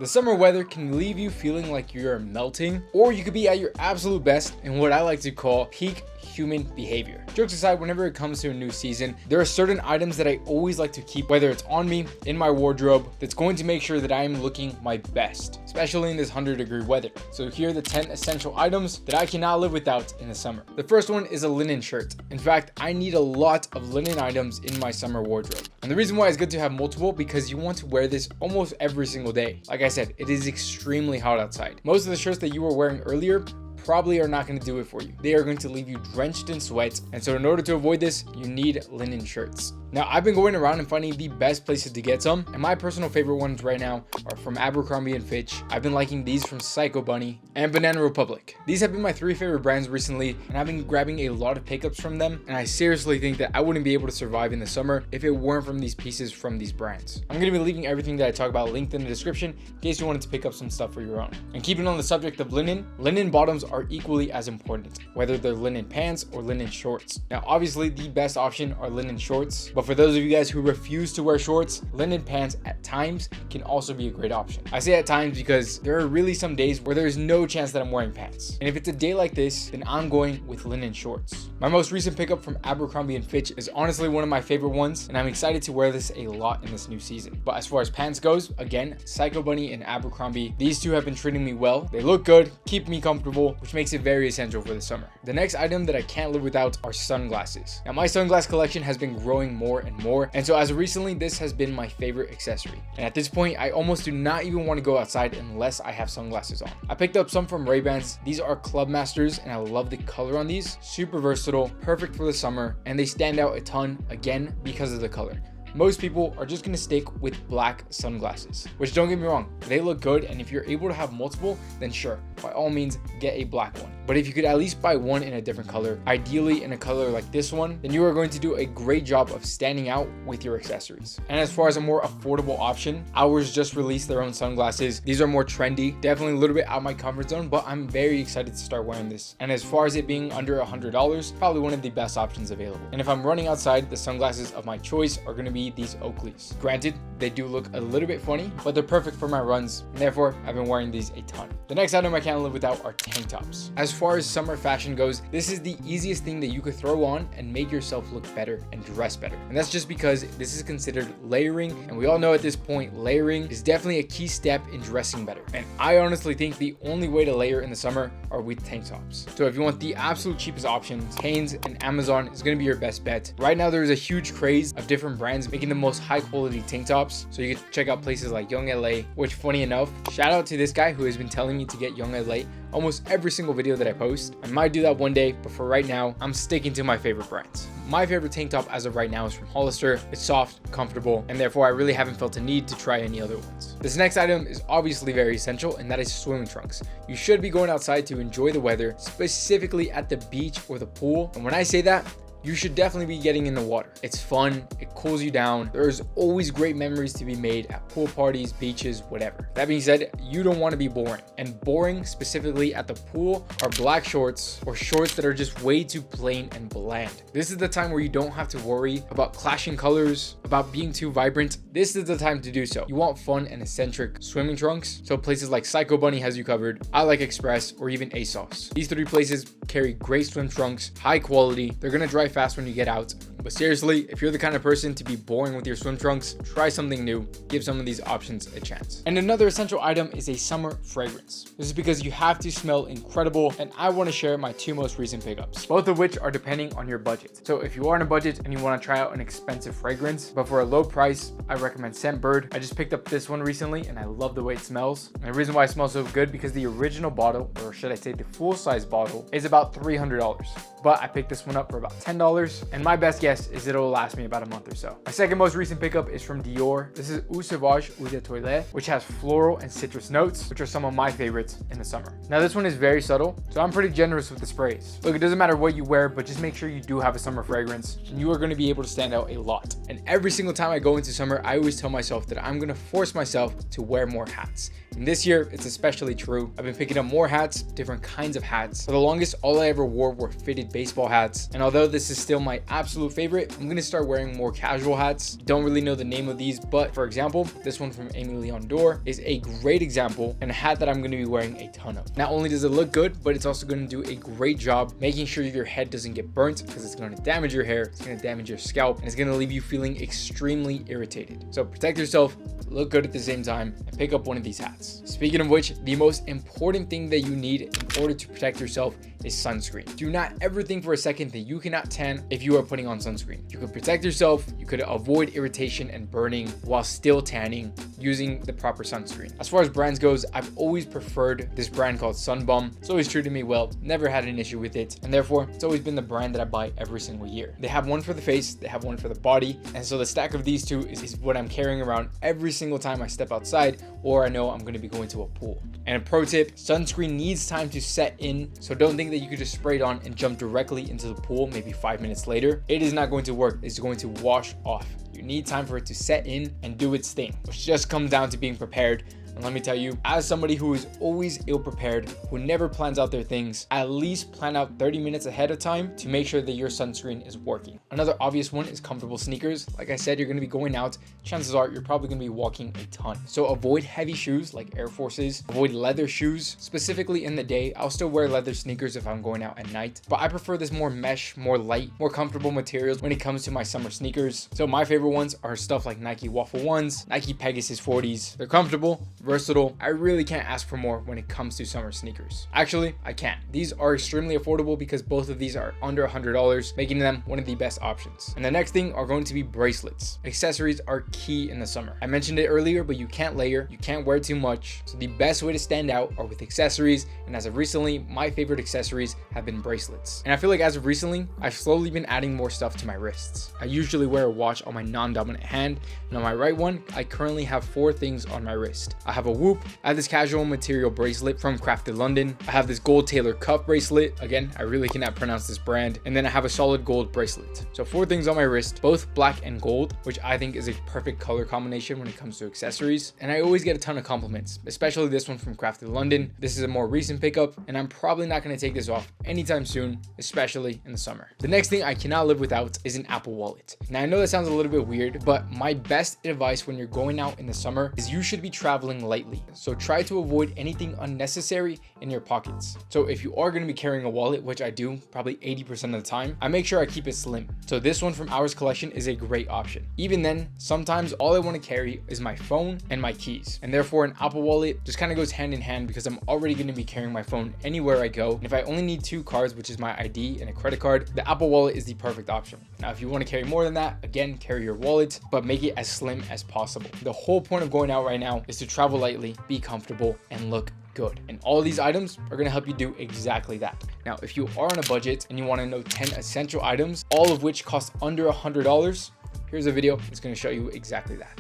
The summer weather can leave you feeling like you're melting, or you could be at your absolute best in what I like to call peak human behavior. Jokes aside, whenever it comes to a new season, there are certain items that I always like to keep, whether it's on me, in my wardrobe, that's going to make sure that I am looking my best, especially in this 100-degree weather. So here are the 10 essential items that I cannot live without in the summer. The first one is a linen shirt. In fact, I need a lot of linen items in my summer wardrobe. And the reason why it's good to have multiple, because you want to wear this almost every single day. Like I said, it is extremely hot outside. Most of the shirts that you were wearing earlier probably are not going to do it for you. They are going to leave you drenched in sweat. And so in order to avoid this, you need linen shirts. Now, I've been going around and finding the best places to get some, and my personal favorite ones right now are from Abercrombie & Fitch. I've been liking these from Psycho Bunny and Banana Republic. These have been my 3 favorite brands recently, and I've been grabbing a lot of pickups from them, and I seriously think that I wouldn't be able to survive in the summer if it weren't from these pieces from these brands. I'm going to be leaving everything that I talk about linked in the description in case you wanted to pick up some stuff for your own. And keeping on the subject of linen bottoms are equally as important, whether they're linen pants or linen shorts. Now, obviously, the best option are linen shorts, but for those of you guys who refuse to wear shorts, linen pants at times can also be a great option. I say at times because there are really some days where there's no chance that I'm wearing pants. And if it's a day like this, then I'm going with linen shorts. My most recent pickup from Abercrombie & Fitch is honestly one of my favorite ones, and I'm excited to wear this a lot in this new season. But as far as pants goes, again, Psycho Bunny and Abercrombie, these two have been treating me well. They look good, keep me comfortable, which makes it very essential for the summer. The next item that I can't live without are sunglasses. Now, my sunglass collection has been growing more and more, and so as of recently, this has been my favorite accessory. And at this point, I almost do not even want to go outside unless I have sunglasses on. I picked up some from Ray-Bans. These are Club Masters, and I love the color on these. Super versatile, perfect for the summer, and they stand out a ton, again, because of the color. Most people are just going to stick with black sunglasses, which, don't get me wrong, they look good, and if you're able to have multiple, then sure, by all means, get a black one. But if you could at least buy one in a different color, ideally in a color like this one, then you are going to do a great job of standing out with your accessories. And as far as a more affordable option, Hours just released their own sunglasses. These are more trendy, definitely a little bit out of my comfort zone, but I'm very excited to start wearing this. And as far as it being under $100, probably one of the best options available. And if I'm running outside, the sunglasses of my choice are going to be these Oakleys. Granted, they do look a little bit funny, but they're perfect for my runs, and therefore I've been wearing these a ton. The next item I can't live without are tank tops. As far as summer fashion goes, this is the easiest thing that you could throw on and make yourself look better and dress better. And that's just because this is considered layering, and we all know at this point, layering is definitely a key step in dressing better. And I honestly think the only way to layer in the summer are with tank tops. So if you want the absolute cheapest options, Hanes and Amazon is going to be your best bet. Right now, there is a huge craze of different brands making the most high quality tank tops. So you can check out places like Young LA, which, funny enough, shout out to this guy who has been telling me to get Young LA almost every single video that I post. I might do that one day, but for right now, I'm sticking to my favorite brands. My favorite tank top as of right now is from Hollister. It's soft, comfortable, and therefore I really haven't felt a need to try any other ones. This next item is obviously very essential, and that is swimming trunks. You should be going outside to enjoy the weather, specifically at the beach or the pool. And when I say that, you should definitely be getting in the water. It's fun, it cools you down. There's always great memories to be made at pool parties, beaches, whatever. That being said, you don't want to be boring. And boring, specifically at the pool, are black shorts or shorts that are just way too plain and bland. This is the time where you don't have to worry about clashing colors, about being too vibrant. This is the time to do so. You want fun and eccentric swimming trunks, so places like Psycho Bunny has you covered, I Like Express, or even ASOS. These 3 places carry great swim trunks, high quality. They're gonna dry fast when you get out. But seriously, if you're the kind of person to be boring with your swim trunks, try something new. Give some of these options a chance. And another essential item is a summer fragrance. This is because you have to smell incredible, and I want to share my 2 most recent pickups, both of which are depending on your budget. So if you are on a budget and you want to try out an expensive fragrance, but for a low price, I recommend Scentbird. I just picked up this one recently, and I love the way it smells. And the reason why it smells so good, because the original bottle, or should I say the full-size bottle, is about $300. But I picked this one up for about $10, and my best guess is it'll last me about a month or so. My second most recent pickup is from Dior. This is Eau Sauvage Eau de Toilette, which has floral and citrus notes, which are some of my favorites in the summer. Now, this one is very subtle, so I'm pretty generous with the sprays. Look, it doesn't matter what you wear, but just make sure you do have a summer fragrance, and you are going to be able to stand out a lot. And every single time I go into summer, I always tell myself that I'm going to force myself to wear more hats. And this year, it's especially true. I've been picking up more hats, different kinds of hats. For the longest, all I ever wore were fitted baseball hats. And although this is still my absolute favorite, I'm gonna start wearing more casual hats. Don't really know the name of these, but for example, this one from Amy Leon Dore is a great example and a hat that I'm gonna be wearing a ton of. Not only does it look good, but it's also gonna do a great job making sure your head doesn't get burnt, because it's gonna damage your hair, it's gonna damage your scalp, and it's gonna leave you feeling extremely irritated. So protect yourself, look good at the same time, and pick up one of these hats. Speaking of which, the most important thing that you need in order to protect yourself is sunscreen. Do not ever think for a second that you cannot tan if you are putting on sunscreen. You could protect yourself, you could avoid irritation and burning while still tanning using the proper sunscreen. As far as brands goes, I've always preferred this brand called Sunbum. It's always treated me well, never had an issue with it, and therefore it's always been the brand that I buy every single year. They have one for the face, they have one for the body, and so the stack of these two is what I'm carrying around every single time I step outside or I know I'm going to be going to a pool. And a pro tip, sunscreen needs time to set in, so don't think that you could just spray it on and jump directly into the pool maybe 5 minutes later. It is not going to work. It's going to wash off. You need time for it to set in and do its thing, which just comes down to being prepared. And let me tell you, as somebody who is always ill prepared, who never plans out their things, at least plan out 30 minutes ahead of time to make sure that your sunscreen is working. Another obvious one is comfortable sneakers. Like I said, you're going to be going out. Chances are you're probably going to be walking a ton. So avoid heavy shoes like Air Forces, avoid leather shoes, specifically in the day. I'll still wear leather sneakers if I'm going out at night, but I prefer this more mesh, more light, more comfortable materials when it comes to my summer sneakers. So my favorite ones are stuff like Nike Waffle 1s, Nike Pegasus 40s. They're comfortable, versatile. I really can't ask for more when it comes to summer sneakers. Actually, I can't. These are extremely affordable because both of these are under $100, making them one of the best options. And the next thing are going to be bracelets. Accessories are key in the summer. I mentioned it earlier, but you can't layer, you can't wear too much. So the best way to stand out are with accessories. And as of recently, my favorite accessories have been bracelets. And I feel like as of recently, I've slowly been adding more stuff to my wrists. I usually wear a watch on my non-dominant hand, and on my right one, I currently have 4 things on my wrist. I have a Whoop, I have this casual material bracelet from Crafted London, I have this gold Taylor cuff bracelet, again, I really cannot pronounce this brand, and then I have a solid gold bracelet. So 4 things on my wrist, both black and gold, which I think is a perfect color combination when it comes to accessories, and I always get a ton of compliments, especially this one from Crafted London. This is a more recent pickup, and I'm probably not going to take this off anytime soon, especially in the summer. The next thing I cannot live without is an Apple Wallet. Now I know that sounds a little bit weird, but my best advice when you're going out in the summer is you should be traveling lightly. So try to avoid anything unnecessary in your pockets. So if you are going to be carrying a wallet, which I do probably 80% of the time, I make sure I keep it slim. So this one from Ours Collection is a great option. Even then, sometimes all I want to carry is my phone and my keys. And therefore an Apple Wallet just kind of goes hand in hand because I'm already going to be carrying my phone anywhere I go. And if I only need 2 cards, which is my ID and a credit card, the Apple Wallet is the perfect option. Now, if you want to carry more than that, again, carry your wallet, but make it as slim as possible. The whole point of going out right now is to travel lightly, be comfortable, and look good. And all of these items are going to help you do exactly that. Now, if you are on a budget and you want to know 10 essential items, all of which cost under $100, here's a video that's going to show you exactly that.